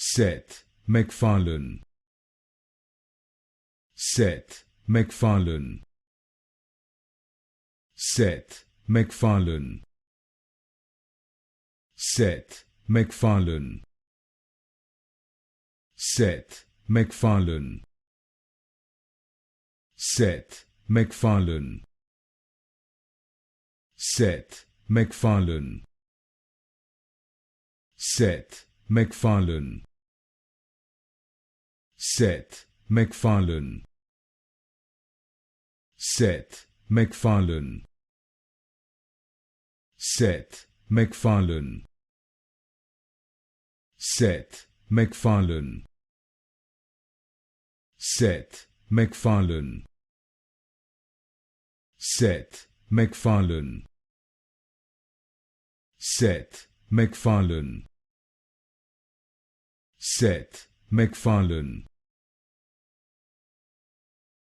Seth MacFarlane. Seth MacFarlane. Seth MacFarlane. Seth MacFarlane. Seth MacFarlane. Seth MacFarlane. Seth MacFarlane. Seth MacFarlane. Seth MacFarlane. Seth MacFarlane. Seth MacFarlane. Seth MacFarlane. Seth MacFarlane. Seth MacFarlane. Seth MacFarlane. Seth MacFarlane.